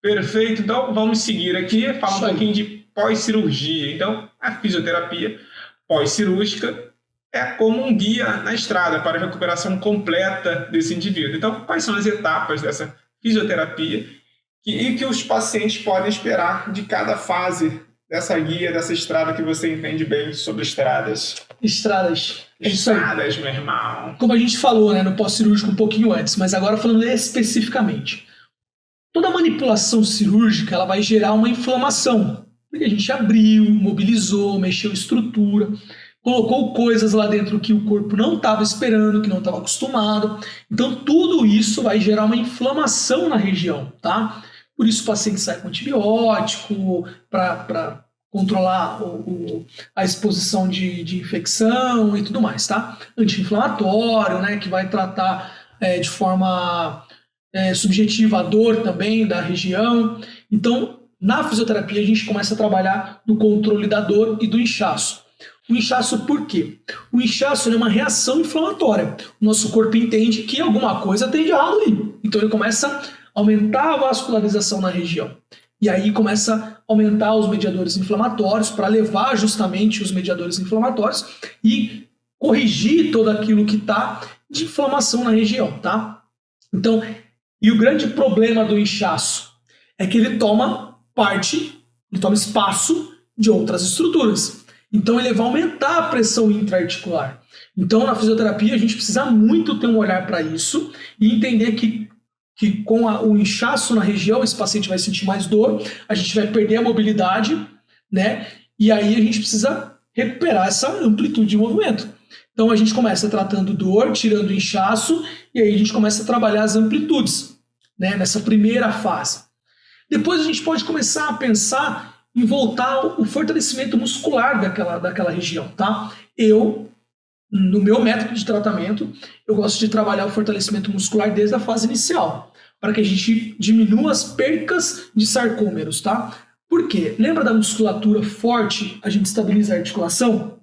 Perfeito. Então, vamos seguir aqui, falar um Show. pouquinho de pós-cirurgia. Então, a fisioterapia pós-cirúrgica é como um guia na estrada para a recuperação completa desse indivíduo. Então, quais são as etapas dessa fisioterapia e que os pacientes podem esperar de cada fase dessa guia, dessa estrada que você entende bem sobre estradas? Estradas. É isso aí. Estradas, meu irmão. Como a gente falou, né, no pós-cirúrgico um pouquinho antes, mas agora falando especificamente. Toda manipulação cirúrgica ela vai gerar uma inflamação, porque a gente abriu, mobilizou, mexeu estrutura, colocou coisas lá dentro que o corpo não estava esperando, que não estava acostumado. Então tudo isso vai gerar uma inflamação na região, tá? Por isso o paciente sai com antibiótico para controlar a exposição de infecção e tudo mais, tá? Anti-inflamatório, né, que vai tratar de forma subjetiva a dor também da região. Então, na fisioterapia, a gente começa a trabalhar no controle da dor e do inchaço. O inchaço por quê? O inchaço é uma reação inflamatória. O nosso corpo entende que alguma coisa tem de errado ali. Então, ele começa a aumentar a vascularização na região. E aí começa a aumentar os mediadores inflamatórios para levar justamente os mediadores inflamatórios e corrigir todo aquilo que está de inflamação na região, tá? Então, e o grande problema do inchaço é que ele toma espaço de outras estruturas. Então ele vai aumentar a pressão intraarticular. Então na fisioterapia a gente precisa muito ter um olhar para isso e entender que com o inchaço na região esse paciente vai sentir mais dor, a gente vai perder a mobilidade, né? E aí a gente precisa recuperar essa amplitude de movimento. Então a gente começa tratando dor, tirando o inchaço, e aí a gente começa a trabalhar as amplitudes, né, nessa primeira fase. Depois a gente pode começar a pensar em voltar o fortalecimento muscular daquela região, tá? No meu método de tratamento, eu gosto de trabalhar o fortalecimento muscular desde a fase inicial, para que a gente diminua as percas de sarcômeros, tá? Por quê? Lembra da musculatura forte, a gente estabiliza a articulação?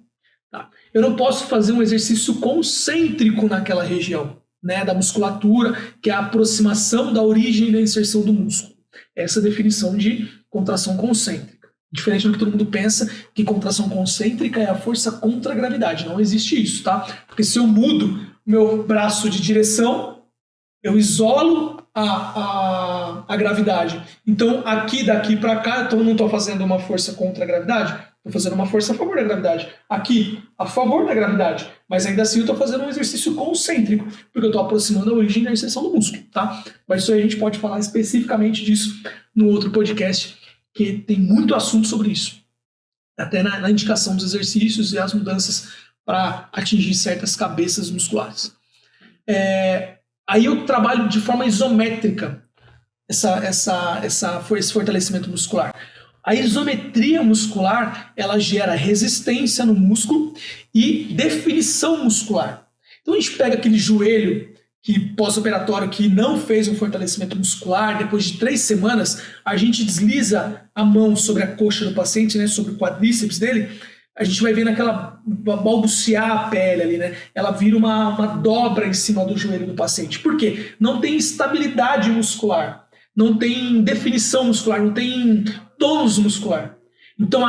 Tá? Eu não posso fazer um exercício concêntrico naquela região, né, da musculatura, que é a aproximação da origem da inserção do músculo. Essa é a definição de contração concêntrica. Diferente do que todo mundo pensa, que contração concêntrica é a força contra a gravidade. Não existe isso, tá? Porque se eu mudo meu braço de direção, eu isolo a gravidade. Então, daqui para cá, eu não estou fazendo uma força contra a gravidade, estou fazendo uma força a favor da gravidade. Aqui, a favor da gravidade. Mas ainda assim eu estou fazendo um exercício concêntrico, porque eu estou aproximando a origem da inserção do músculo, tá? Mas isso aí a gente pode falar especificamente disso no outro podcast, que tem muito assunto sobre isso. Até na indicação dos exercícios e as mudanças para atingir certas cabeças musculares. Aí eu trabalho de forma isométrica esse fortalecimento muscular. A isometria muscular, ela gera resistência no músculo e definição muscular. Então a gente pega aquele joelho pós-operatório que não fez um fortalecimento muscular, depois de 3 semanas, a gente desliza a mão sobre a coxa do paciente, né, sobre o quadríceps dele, a gente vai vendo aquela balbuciar a pele ali, né? Ela vira uma dobra em cima do joelho do paciente. Por quê? Não tem estabilidade muscular, não tem definição muscular, não tem tônus muscular. Então,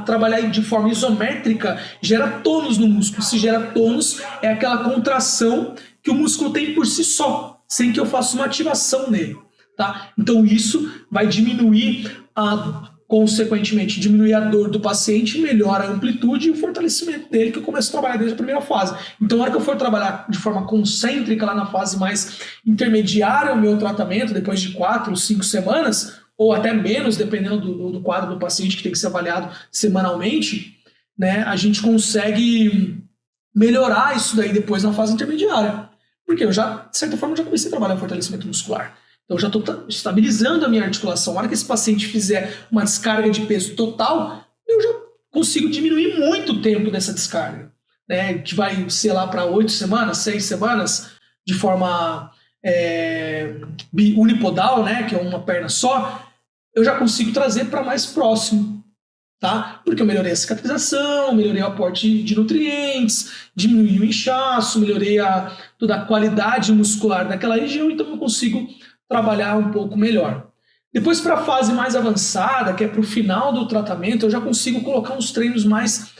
trabalhar de forma isométrica gera tônus no músculo. Se gera tônus, é aquela contração que o músculo tem por si só, sem que eu faça uma ativação nele. Tá? Então, isso vai diminuir consequentemente, diminuir a dor do paciente, melhora a amplitude e o fortalecimento dele, que eu começo a trabalhar desde a primeira fase. Então, na hora que eu for trabalhar de forma concêntrica, lá na fase mais intermediária, o meu tratamento, depois de 4 ou 5 semanas, ou até menos, dependendo do quadro do paciente, que tem que ser avaliado semanalmente, né, a gente consegue melhorar isso daí depois na fase intermediária. Porque eu já, de certa forma, já comecei a trabalhar o fortalecimento muscular. Então, eu já estou estabilizando a minha articulação. Na hora que esse paciente fizer uma descarga de peso total, eu já consigo diminuir muito o tempo dessa descarga, né? Que vai ser lá para 8 semanas, 6 semanas, de forma unipodal, né? Que é uma perna só. Eu já consigo trazer para mais próximo, tá? Porque eu melhorei a cicatrização, melhorei o aporte de nutrientes, diminuí o inchaço, melhorei toda a qualidade muscular daquela região, então eu consigo trabalhar um pouco melhor. Depois, para a fase mais avançada, que é para o final do tratamento, eu já consigo colocar uns treinos mais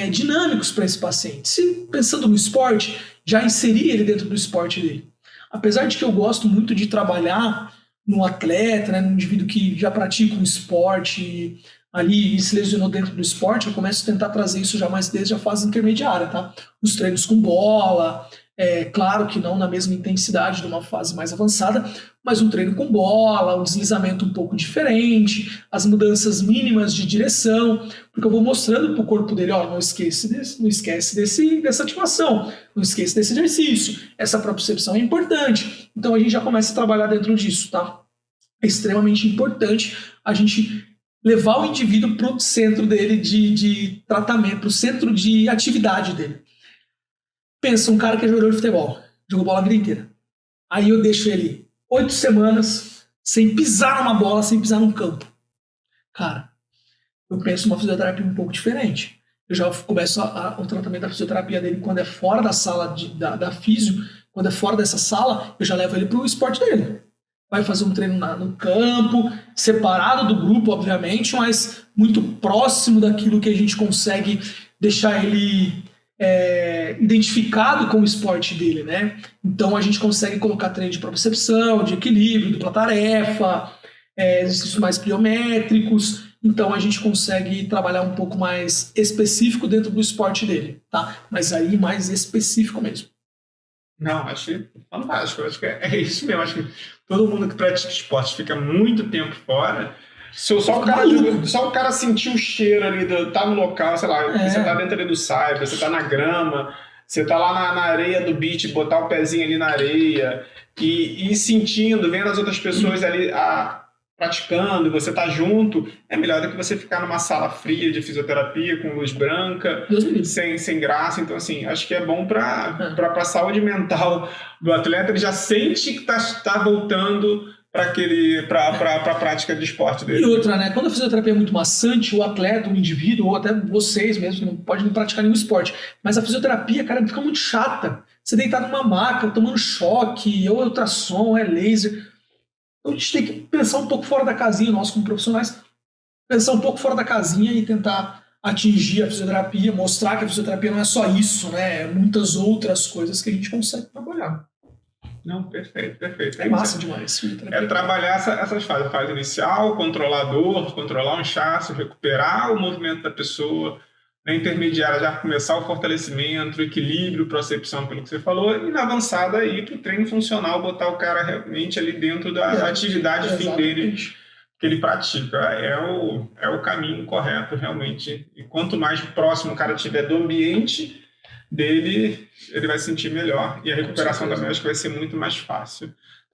dinâmicos para esse paciente. Se pensando no esporte, já inserir ele dentro do esporte dele. Apesar de que eu gosto muito de trabalhar no atleta, né, no indivíduo que já pratica um esporte ali e se lesionou dentro do esporte, eu começo a tentar trazer isso já mais desde a fase intermediária, tá? Os treinos com bola, claro que não na mesma intensidade de uma fase mais avançada, mas um treino com bola, um deslizamento um pouco diferente, as mudanças mínimas de direção, porque eu vou mostrando para o corpo dele, ó, não esquece dessa ativação, não esquece desse exercício, essa propriocepção é importante. Então a gente já começa a trabalhar dentro disso, tá? É extremamente importante a gente levar o indivíduo para o centro dele de tratamento, para o centro de atividade dele. Pensa, um cara que é jogador de futebol, jogou bola a vida inteira. Aí eu deixo ele 8 semanas sem pisar numa bola, sem pisar num campo. Cara, eu penso uma fisioterapia um pouco diferente. Eu já começo o tratamento da fisioterapia dele quando é fora da sala da físio, quando é fora dessa sala, eu já levo ele para o esporte dele. Vai fazer um treino no campo, separado do grupo, obviamente, mas muito próximo daquilo que a gente consegue deixar ele identificado com o esporte dele, né? Então a gente consegue colocar treino de propriocepção, de equilíbrio, dupla tarefa, exercícios mais pliométricos. Então a gente consegue trabalhar um pouco mais específico dentro do esporte dele, tá? Mas aí mais específico mesmo. Não, achei fantástico. Acho que é isso mesmo. Acho que todo mundo que pratica esporte fica muito tempo fora. Só o cara sentir o cheiro ali, tá no local, sei lá, você tá dentro ali do cyber, você tá na grama, você tá lá na areia do beach, botar o pezinho ali na areia e ir sentindo, vendo as outras pessoas ali praticando, você tá junto, é melhor do que você ficar numa sala fria de fisioterapia com luz branca, sem graça. Então, assim, acho que é bom para a saúde mental do atleta, ele já sente que tá voltando para a prática de esporte dele. E outra, né? Quando a fisioterapia é muito maçante, o atleta, o indivíduo, ou até vocês mesmos, que não podem praticar nenhum esporte, mas a fisioterapia, cara, fica muito chata. Você deitar numa maca, tomando choque, ou ultrassom, ou laser. Então a gente tem que pensar um pouco fora da casinha, nós como profissionais, pensar um pouco fora da casinha e tentar atingir a fisioterapia, mostrar que a fisioterapia não é só isso, né? Muitas outras coisas que a gente consegue trabalhar. Não, perfeito. É massa demais. É trabalhar essas fases. A fase inicial, controlar a dor, controlar um inchaço, recuperar o movimento da pessoa. Na intermediária, já começar o fortalecimento, o equilíbrio, propriocepção, pelo que você falou. E na avançada, ir para o treino funcional, botar o cara realmente ali dentro da atividade fim dele que ele pratica. É o caminho correto, realmente. E quanto mais próximo o cara estiver do ambiente dele, ele vai sentir melhor. E a recuperação também acho que vai ser muito mais fácil.